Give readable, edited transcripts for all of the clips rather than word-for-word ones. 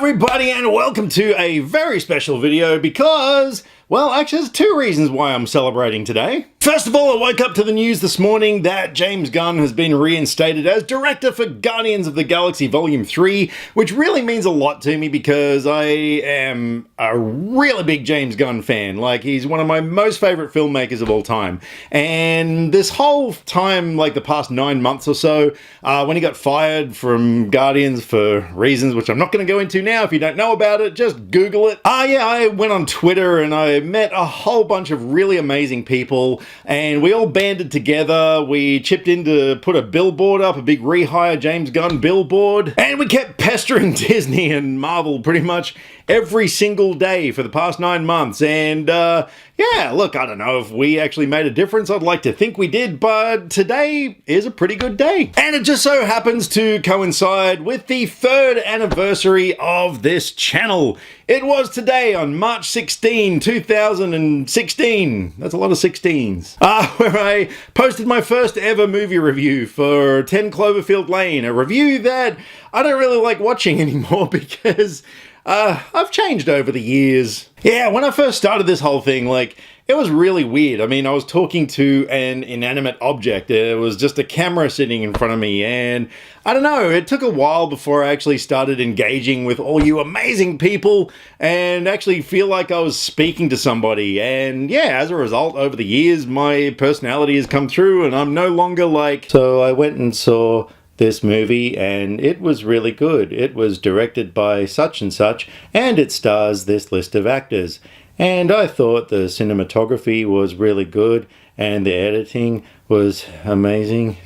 everybody, and welcome to a very special video because, well, actually there's two reasons why I'm celebrating today. First of all, I woke up to the news this morning that James Gunn has been reinstated as director for Guardians of the Galaxy Volume 3, which really means a lot to me because I am a really big James Gunn fan. Like, he's one of my most favorite filmmakers of all time. And this whole time, like the past 9 months or so, when he got fired from Guardians for reasons which I'm not going to go into now. If you don't know about it, just Google it. I went on Twitter and I met a whole bunch of really amazing people. And we all banded together, we chipped in to put a billboard up, a big rehire James Gunn billboard, and we kept pestering Disney and Marvel pretty much every single day for the past 9 months. And yeah, look, I don't know if we actually made a difference. I'd like to think we did, but today is a pretty good day. And it just so happens to coincide with the 3rd anniversary of this channel. It was today on March 16, 2016. That's a lot of 16s. Where I posted my first ever movie review for 10 Cloverfield Lane, a review that I don't really like watching anymore because I've changed over the years. Yeah, when I first started this whole thing, like, it was really weird. I mean, I was talking to an inanimate object. It was just a camera sitting in front of me, and I don't know, it took a while before I actually started engaging with all you amazing people and actually feel like I was speaking to somebody. And yeah, as a result, over the years, my personality has come through and I'm no longer like, so I went and saw this movie and it was really good. It was directed by such and such and it stars this list of actors. And I thought the cinematography was really good and the editing was amazing.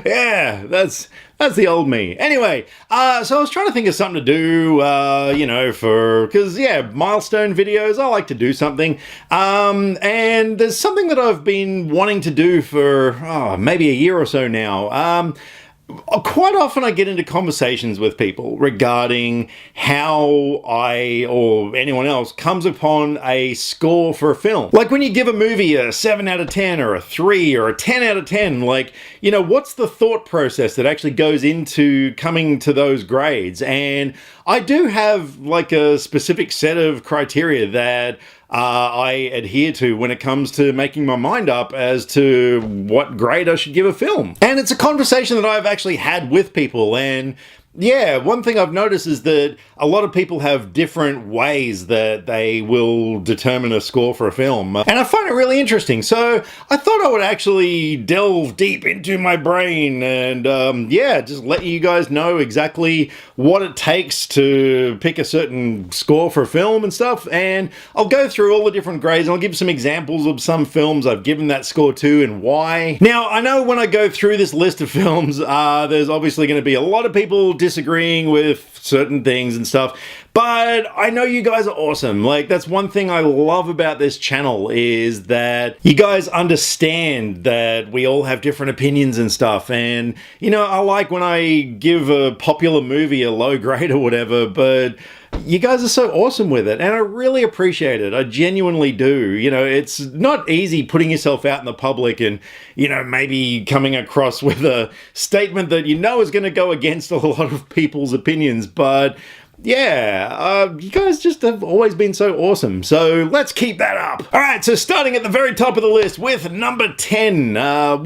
Yeah, that's the old me. Anyway, so I was trying to think of something to do, you know, because, yeah, milestone videos, I like to do something. And there's something that I've been wanting to do for, maybe a year or so now. Quite often I get into conversations with people regarding how I or anyone else comes upon a score for a film. Like when you give a movie a 7 out of 10 or a 3 or a 10 out of 10, like, you know, what's the thought process that actually goes into coming to those grades? And I do have like a specific set of criteria that I adhere to when it comes to making my mind up as to what grade I should give a film. And it's a conversation that I've actually had with people, and yeah, one thing I've noticed is that a lot of people have different ways that they will determine a score for a film. And I find it really interesting. So I thought I would actually delve deep into my brain and yeah, just let you guys know exactly what it takes to pick a certain score for a film and stuff. And I'll go through all the different grades and I'll give some examples of some films I've given that score to and why. Now, I know when I go through this list of films, there's obviously going to be a lot of people disagreeing with certain things and stuff, but I know you guys are awesome. Like, that's one thing I love about this channel is that you guys understand that we all have different opinions and stuff. And, you know, I like when I give a popular movie a low grade or whatever, but you guys are so awesome with it, and I really appreciate it. I genuinely do. You know, it's not easy putting yourself out in the public and, you know, maybe coming across with a statement that you know is going to go against a lot of people's opinions, but yeah, you guys just have always been so awesome. So let's keep that up. All right, so starting at the very top of the list with number 10. No.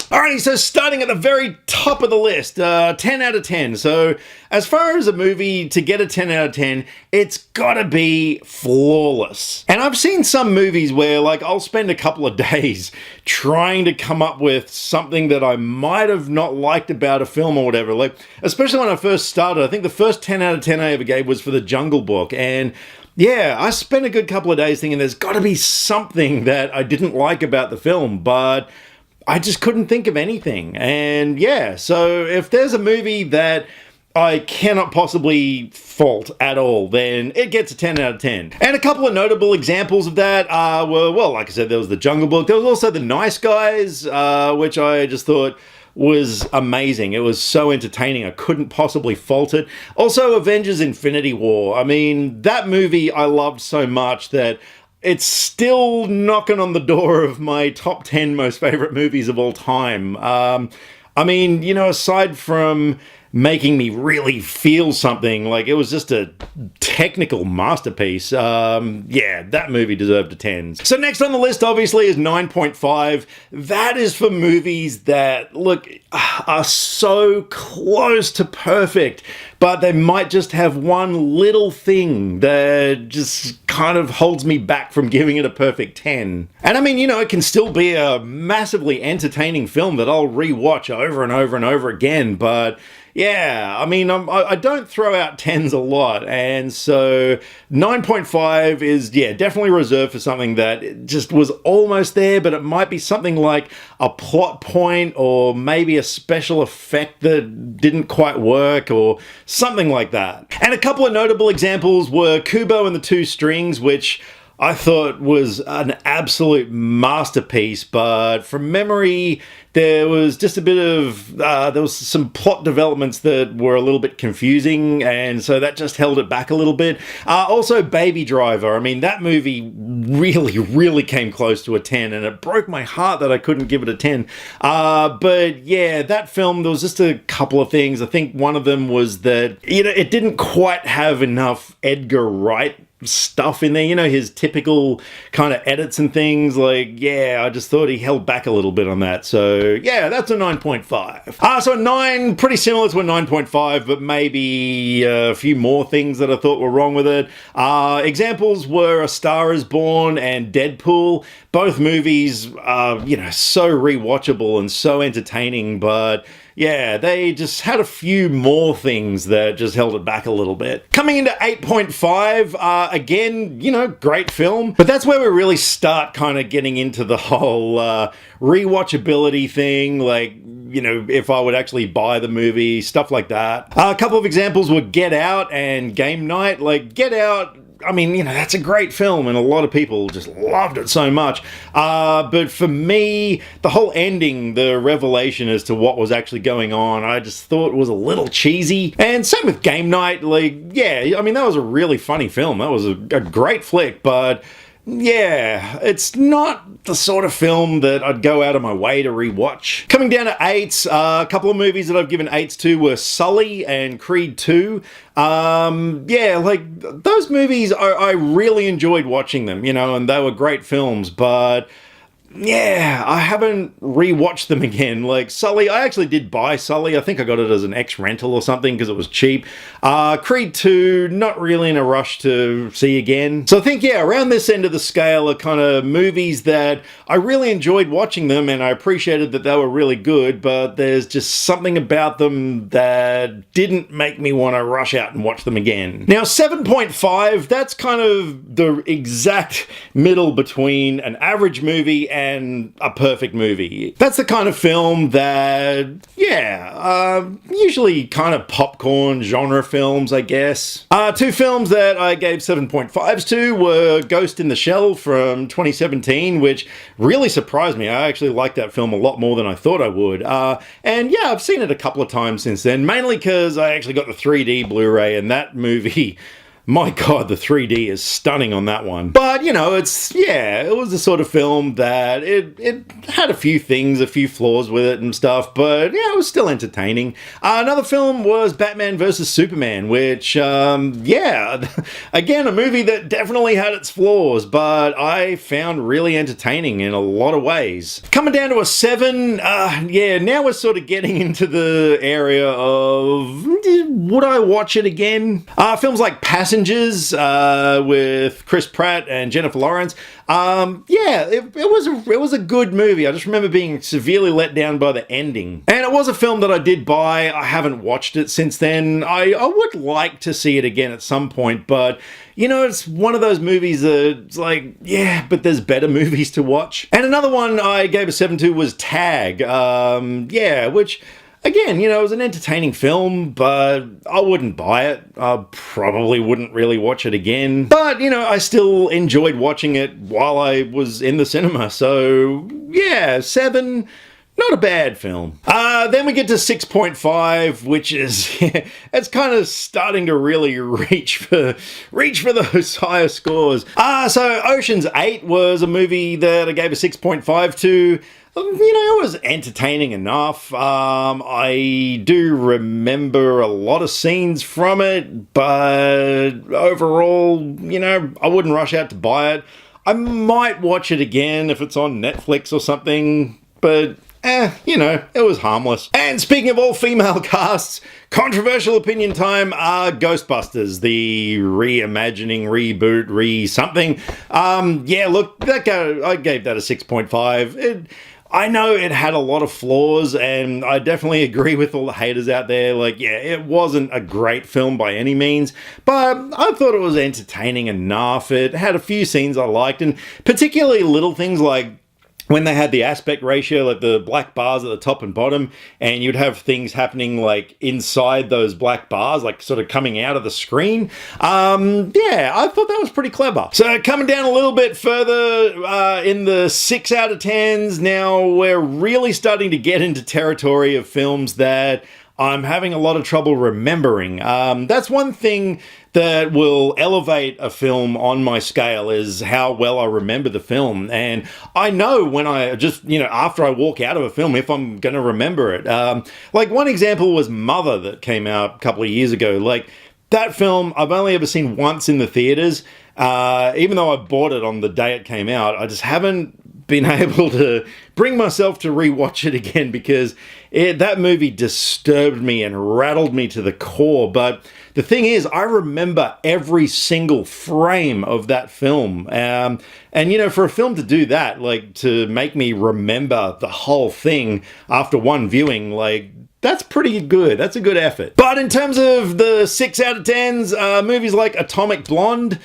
Alrighty, so starting at the very top of the list, 10 out of 10. So as far as a movie to get a 10 out of 10, it's gotta be flawless. And I've seen some movies where, like, I'll spend a couple of days trying to come up with something that I might have not liked about a film or whatever. Like, especially when I first started, I think the first 10 out of 10 I ever gave was for The Jungle Book. And yeah, I spent a good couple of days thinking there's gotta be something that I didn't like about the film, but I just couldn't think of anything. And yeah, so if there's a movie that I cannot possibly fault at all, then it gets a 10 out of 10. And a couple of notable examples of that were, well, like I said, there was The Jungle Book. There was also The Nice Guys, which I just thought was amazing. It was so entertaining. I couldn't possibly fault it. Also, Avengers Infinity War. I mean, that movie I loved so much that it's still knocking on the door of my top 10 most favorite movies of all time. I mean, aside from making me really feel something, like it was just a technical masterpiece. Yeah, that movie deserved a 10. So next on the list obviously is 9.5. That is for movies that, look, are so close to perfect, but they might just have one little thing that just kind of holds me back from giving it a perfect 10. And I mean, it can still be a massively entertaining film that I'll rewatch over and over and over again, but yeah, I mean, I don't throw out 10s a lot, and so 9.5 is, yeah, definitely reserved for something that just was almost there, but it might be something like a plot point or maybe a special effect that didn't quite work or something like that. And a couple of notable examples were Kubo and the Two Strings, which I thought was an absolute masterpiece, but from memory, there was just a bit of, there was some plot developments that were a little bit confusing, and so that just held it back a little bit. Also, Baby Driver. I mean, that movie really, really came close to a 10, and it broke my heart that I couldn't give it a 10. But yeah, that film, there was just a couple of things. I think one of them was that, it didn't quite have enough Edgar Wright stuff in there, his typical kind of edits and things. Like, yeah, I just thought he held back a little bit on that. So yeah, that's a 9.5. So a 9, pretty similar to a 9.5, but maybe a few more things that I thought were wrong with it. Examples were A Star Is Born and Deadpool. Both movies are, so rewatchable and so entertaining, but yeah, they just had a few more things that just held it back a little bit. Coming into 8.5, again, great film, but that's where we really start kind of getting into the whole rewatchability thing, like, if I would actually buy the movie, stuff like that. A couple of examples were Get Out and Game Night. Like, Get Out, I mean, that's a great film and a lot of people just loved it so much. But for me, the whole ending, the revelation as to what was actually going on, I just thought was a little cheesy. And same with Game Night. Like, yeah, I mean, that was a really funny film. That was a great flick, but yeah, it's not the sort of film that I'd go out of my way to rewatch. Coming down to 8s, a couple of movies that I've given 8s to were Sully and Creed 2. Yeah, like, those movies, I really enjoyed watching them, and they were great films, but yeah, I haven't rewatched them again. Like Sully, I actually did buy Sully. I think I got it as an ex-rental or something because it was cheap. Creed 2, not really in a rush to see again. So I think, yeah, around this end of the scale are kind of movies that I really enjoyed watching them and I appreciated that they were really good, but there's just something about them that didn't make me want to rush out and watch them again. Now, 7.5, that's kind of the exact middle between an average movie and a perfect movie. That's the kind of film that, yeah, usually kind of popcorn genre films, I guess. Two films that I gave 7.5s to were Ghost in the Shell from 2017, which really surprised me. I actually liked that film a lot more than I thought I would. And yeah, I've seen it a couple of times since then, mainly because I actually got the 3D Blu-ray, and that movie, my God, the 3D is stunning on that one. But, it was the sort of film that it had a few things, a few flaws with it and stuff, but yeah, it was still entertaining. Another film was Batman vs. Superman, which, yeah, again, a movie that definitely had its flaws, but I found really entertaining in a lot of ways. Coming down to a 7, yeah, now we're sort of getting into the area of, would I watch it again? Films like Passengers, with Chris Pratt and Jennifer Lawrence. Yeah, it was a good movie. I just remember being severely let down by the ending. And it was a film that I did buy. I haven't watched it since then. I would like to see it again at some point, but it's one of those movies that's like, yeah, but there's better movies to watch. And another one I gave a 7 to was Tag. Yeah, which, again, it was an entertaining film, but I wouldn't buy it. I probably wouldn't really watch it again. But, I still enjoyed watching it while I was in the cinema. So, yeah, 7, not a bad film. Then we get to 6.5, which is, it's kind of starting to really reach for those higher scores. So Ocean's 8 was a movie that I gave a 6.5 to. it was entertaining enough. I do remember a lot of scenes from it, but overall, I wouldn't rush out to buy it. I might watch it again if it's on Netflix or something, but it was harmless. And speaking of all female casts, controversial opinion time, Ghostbusters, the reimagining, reboot, re-something. Look, I gave that a 6.5. I know it had a lot of flaws, and I definitely agree with all the haters out there. It wasn't a great film by any means, but I thought it was entertaining enough. It had a few scenes I liked, and particularly little things like when they had the aspect ratio, like the black bars at the top and bottom, and you'd have things happening like inside those black bars, like sort of coming out of the screen. I thought that was pretty clever. So coming down a little bit further in the 6 out of 10s, now we're really starting to get into territory of films that I'm having a lot of trouble remembering. That's one thing that will elevate a film on my scale, is how well I remember the film. And I know when I just, after I walk out of a film, if I'm going to remember it. Like one example was Mother that came out a couple of years ago. Like that film, I've only ever seen once in the theaters. Even though I bought it on the day it came out, I just haven't been able to bring myself to rewatch it again, because that movie disturbed me and rattled me to the core. But the thing is, I remember every single frame of that film. And for a film to do that, like to make me remember the whole thing after one viewing, that's pretty good. That's a good effort. But in terms of the 6 out of 10s, movies like Atomic Blonde,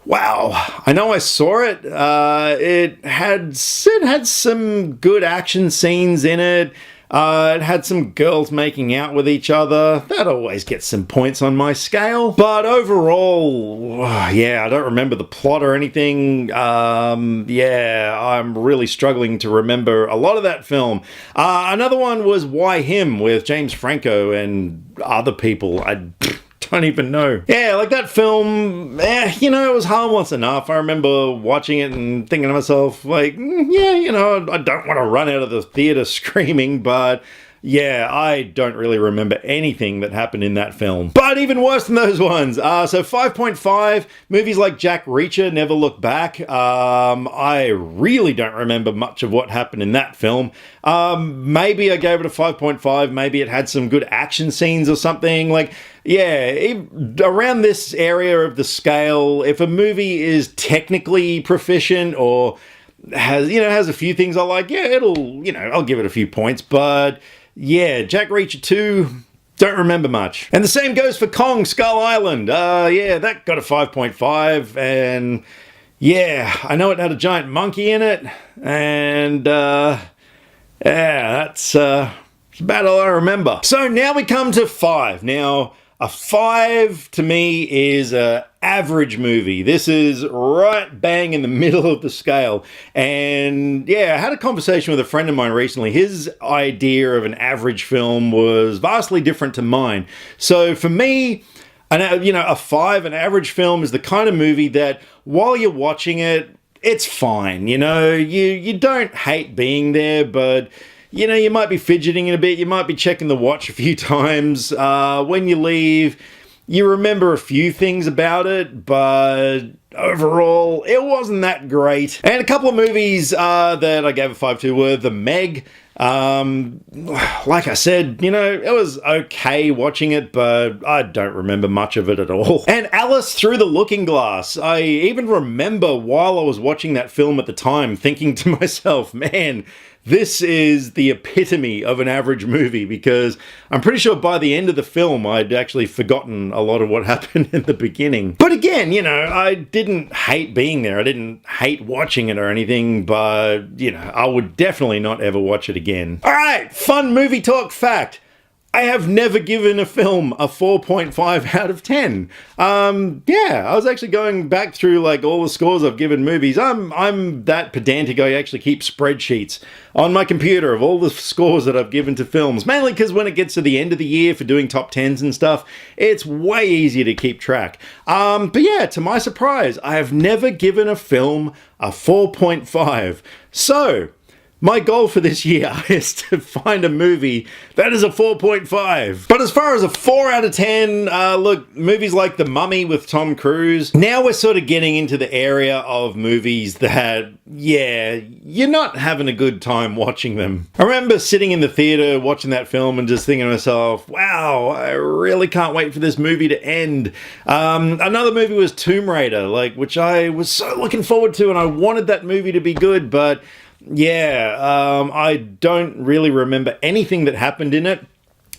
wow, I know I saw it. It had some good action scenes in it. It had some girls making out with each other. That always gets some points on my scale. But overall, I don't remember the plot or anything. I'm really struggling to remember a lot of that film. Another one was Why Him, with James Franco and other people. I don't even know. Yeah, like that film, it was harmless enough. I remember watching it and thinking to myself, I don't want to run out of the theater screaming, but I don't really remember anything that happened in that film. But even worse than those ones. So 5.5, movies like Jack Reacher, Never Look Back. I really don't remember much of what happened in that film. Maybe I gave it a 5.5. Maybe it had some good action scenes or something. Around this area of the scale, if a movie is technically proficient or has a few things I like, I'll give it a few points. But Jack Reacher 2, don't remember much. And the same goes for Kong Skull Island. That got a 5.5, and I know it had a giant monkey in it, and that's about all I remember. So now we come to 5. Now, a 5 to me is a average movie. This is right bang in the middle of the scale. And I had a conversation with a friend of mine recently. His idea of an average film was vastly different to mine. So for me, a 5, an average film, is the kind of movie that while you're watching it, it's fine. You don't hate being there, but you might be fidgeting in a bit. You might be checking the watch a few times. When you leave, you remember a few things about it, but overall, it wasn't that great. And a couple of movies that I gave a 5 to were The Meg. Like I said, it was okay watching it, but I don't remember much of it at all. And Alice Through the Looking Glass. I even remember while I was watching that film at the time thinking to myself, man, this is the epitome of an average movie, because I'm pretty sure by the end of the film I'd actually forgotten a lot of what happened in the beginning. But again, I didn't hate being there. I didn't hate watching it or anything, but, I would definitely not ever watch it again. All right, fun movie talk fact. I have never given a film a 4.5 out of 10. I was actually going back through all the scores I've given movies. I'm that pedantic. I actually keep spreadsheets on my computer of all the scores that I've given to films, mainly because when it gets to the end of the year for doing top 10s and stuff, it's way easier to keep track. To my surprise, I have never given a film a 4.5. So, My goal for this year is to find a movie that is a 4.5. But as far as a 4 out of 10, look, movies like The Mummy with Tom Cruise, now we're sort of getting into the area of movies that, yeah, you're not having a good time watching them. I remember sitting in the theater watching that film and just thinking to myself, wow, I really can't wait for this movie to end. Another movie was Tomb Raider, which I was so looking forward to, and I wanted that movie to be good, but yeah, I don't really remember anything that happened in it.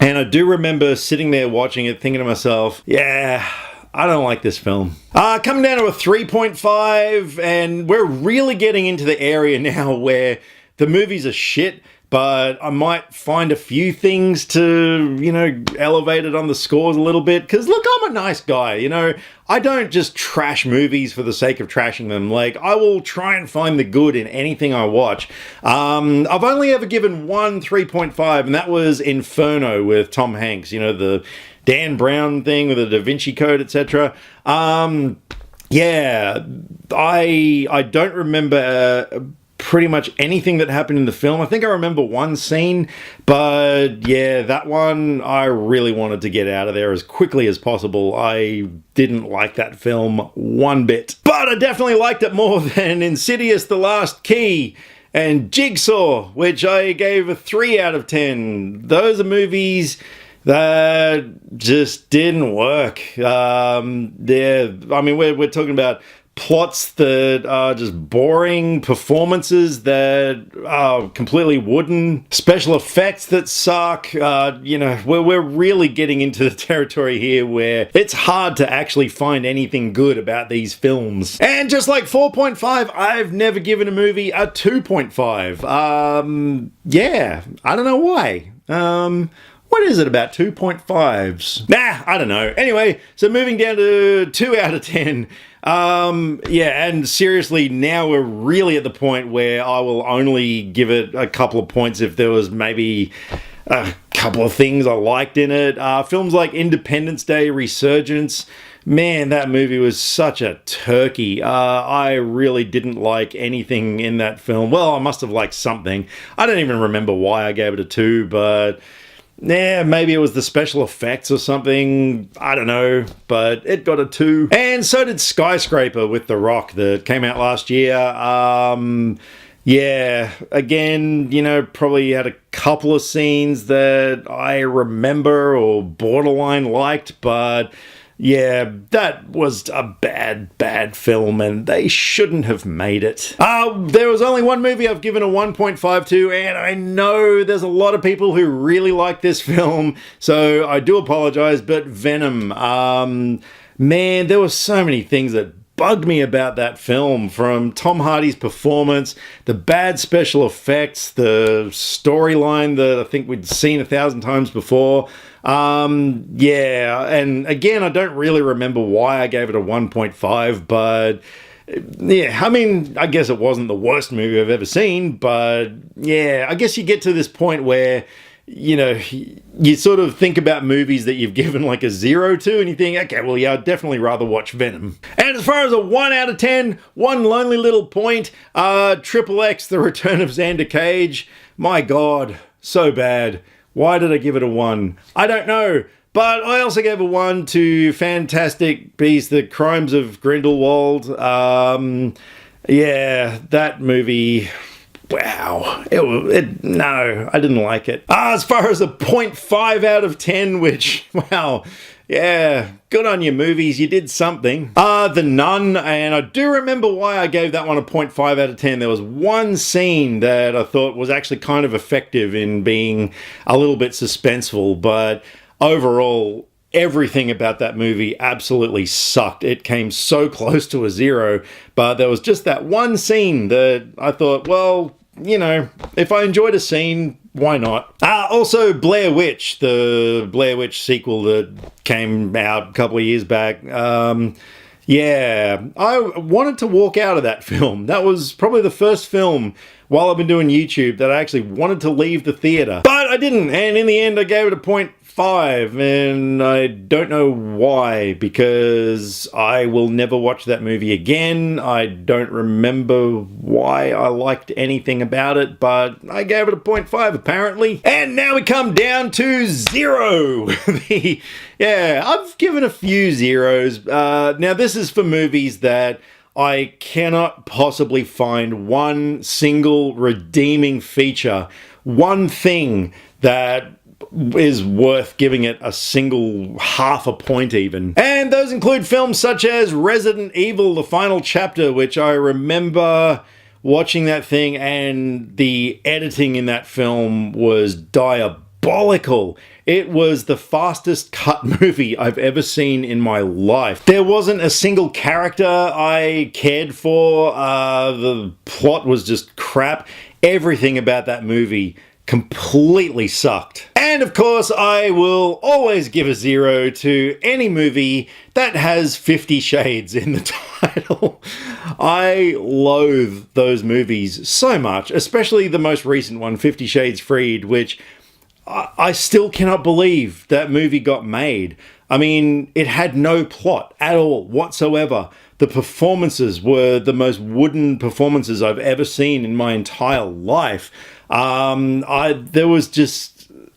And I do remember sitting there watching it thinking to myself, yeah, I don't like this film. Coming down to a 3.5, and we're really getting into the area now where the movies are shit, but I might find a few things to, elevate it on the scores a little bit. Because look, I'm a nice guy, I don't just trash movies for the sake of trashing them. I will try and find the good in anything I watch. I've only ever given one 3.5, and that was Inferno with Tom Hanks, the Dan Brown thing with the Da Vinci Code, etc. Yeah, I don't remember pretty much anything that happened in the film. I think I remember one scene, but yeah, that one I really wanted to get out of there as quickly as possible. I didn't like that film one bit, but I definitely liked it more than Insidious: The Last Key and Jigsaw, which I gave a 3 out of 10. Those are movies that just didn't work. We're talking about plots that are just boring, performances that are completely wooden, special effects that suck. We're really getting into the territory here where it's hard to actually find anything good about these films. And just like 4.5, I've never given a movie a 2.5. Yeah, I don't know why. What is it about 2.5s? Nah, I don't know. Anyway, so moving down to 2 out of 10. And seriously, now we're really at the point where I will only give it a couple of points if there was maybe a couple of things I liked in it. Films like Independence Day, Resurgence. Man, that movie was such a turkey. I really didn't like anything in that film. Well, I must have liked something. I don't even remember why I gave it a 2, but yeah, maybe it was the special effects or something. I don't know, but it got a 2. And so did Skyscraper with The Rock that came out last year. Yeah, again, probably had a couple of scenes that I remember or borderline liked, but yeah, that was a bad film, and they shouldn't have made it. There was only one movie I've given a 1.5 to, and I know there's a lot of people who really like this film, so I do apologize, but Venom, man, there were so many things that bugged me about that film, from Tom Hardy's performance, the bad special effects, the storyline that I think we'd seen 1,000 times before. Yeah, and again, I don't really remember why I gave it a 1.5, but yeah, I guess it wasn't the worst movie I've ever seen, but yeah, I guess you get to this point where you sort of think about movies that you've given like a 0 to, and you think, okay, well, yeah, I'd definitely rather watch Venom. And as far as a 1 out of 10, one lonely little point, Triple X, The Return of Xander Cage. My God, so bad. Why did I give it a 1? I don't know. But I also gave a 1 to Fantastic Beasts: The Crimes of Grindelwald. Yeah, that movie, wow. No, I didn't like it. As far as a 0.5 out of 10, which, wow, yeah, good on you, movies. You did something. The Nun, and I do remember why I gave that one a 0.5 out of 10. There was one scene that I thought was actually kind of effective in being a little bit suspenseful, but overall, everything about that movie absolutely sucked. It came so close to a 0, but there was just that one scene that I thought, well, if I enjoyed a scene, why not? Also, Blair Witch, the Blair Witch sequel that came out a couple of years back. Yeah, I wanted to walk out of that film. That was probably the first film while I've been doing YouTube that I actually wanted to leave the theater. But I didn't, and in the end I gave it a 0.5 7.5, and I don't know why, because I will never watch that movie again. I don't remember why I liked anything about it, but I gave it a 0.5 apparently. And now we come down to 0. Yeah, I've given a few zeros. Now this is for movies that I cannot possibly find one single redeeming feature, one thing that is worth giving it a single half a point even. And those include films such as Resident Evil, The Final Chapter, which I remember watching that thing, and the editing in that film was diabolical. It was the fastest cut movie I've ever seen in my life. There wasn't a single character I cared for. The plot was just crap. Everything about that movie completely sucked. And of course, I will always give a 0 to any movie that has 50 Shades in the title. I loathe those movies so much, especially the most recent one, 50 Shades Freed, which I still cannot believe that movie got made. I mean, it had no plot at all whatsoever. The performances were the most wooden performances I've ever seen in my entire life.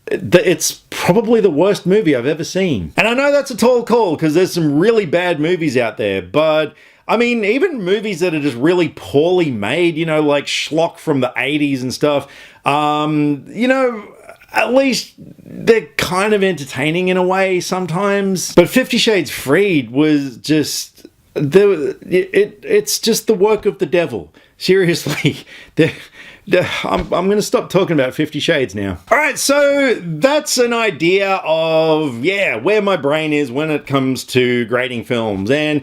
It's probably the worst movie I've ever seen. And I know that's a tall call because there's some really bad movies out there, but I mean, even movies that are just really poorly made, you know, like schlock from the 80s and stuff, you know, at least they're kind of entertaining in a way sometimes. But 50 Shades Freed was just, it's just the work of the devil. Seriously. I'm going to stop talking about 50 Shades now. All right, so that's an idea of, where my brain is when it comes to grading films. And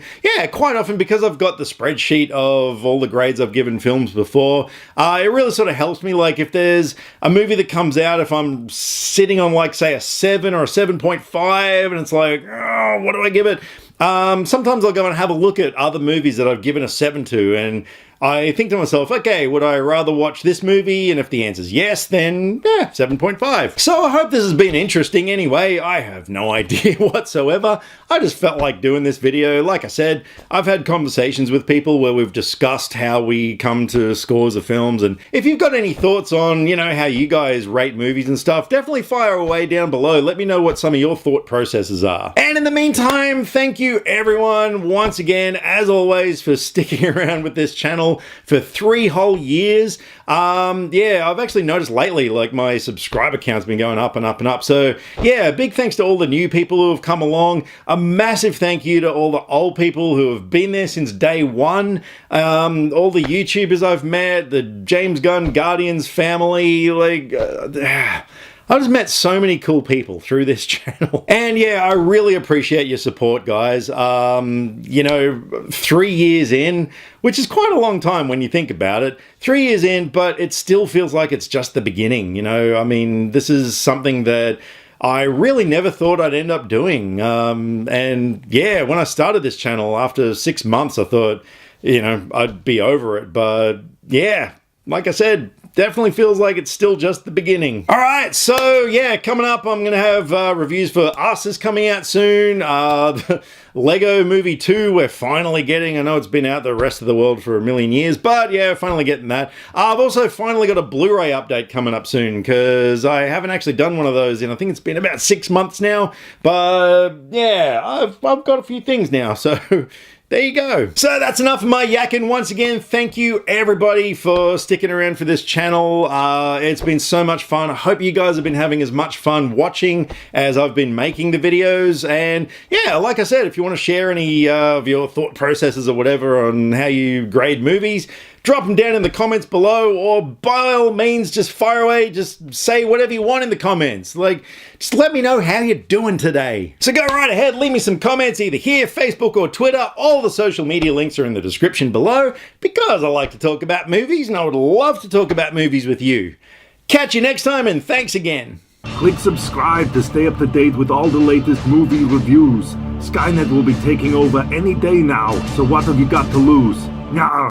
quite often, because I've got the spreadsheet of all the grades I've given films before, it really sort of helps me. Like if there's a movie that comes out, if I'm sitting on like, say, a 7 or a 7.5, and it's like, oh, what do I give it? Sometimes I'll go and have a look at other movies that I've given a 7 to, and I think to myself, okay, would I rather watch this movie? And if the answer is yes, then 7.5. So I hope this has been interesting anyway. I have no idea whatsoever. I just felt like doing this video. Like I said, I've had conversations with people where we've discussed how we come to scores of films. And if you've got any thoughts on, you know, how you guys rate movies and stuff, definitely fire away down below. Let me know what some of your thought processes are. And in the meantime, thank you everyone once again, as always, for sticking around with this channel for 3 whole years. I've actually noticed lately, like, my subscriber count's been going up and up and up. So big thanks to all the new people who have come along. A massive thank you to all the old people who have been there since day one. All the YouTubers I've met, the James Gunn Guardians family, I just met so many cool people through this channel. And I really appreciate your support, guys. 3 years in, which is quite a long time when you think about it. 3 years in, but it still feels like it's just the beginning, you know? I mean, this is something that I really never thought I'd end up doing. When I started this channel after 6 months, I thought, I'd be over it. But like I said, definitely feels like it's still just the beginning. All right, so coming up, I'm gonna have reviews for Oasis coming out soon. The Lego Movie 2, we're finally getting. I know it's been out the rest of the world for a million years, but finally getting that. I've also finally got a Blu-ray update coming up soon, because I haven't actually done one of those in, I think it's been about 6 months now. But I've got a few things now, so there you go. So that's enough of my yakking. Once again, thank you everybody for sticking around for this channel. It's been so much fun. I hope you guys have been having as much fun watching as I've been making the videos. And like I said, if you want to share any of your thought processes or whatever on how you grade movies, drop them down in the comments below, or by all means, just fire away. Just say whatever you want in the comments. Just let me know how you're doing today. So go right ahead, leave me some comments either here, Facebook, or Twitter. All the social media links are in the description below, because I like to talk about movies, and I would love to talk about movies with you. Catch you next time, and thanks again. Click subscribe to stay up to date with all the latest movie reviews. Skynet will be taking over any day now, so what have you got to lose? Nyah.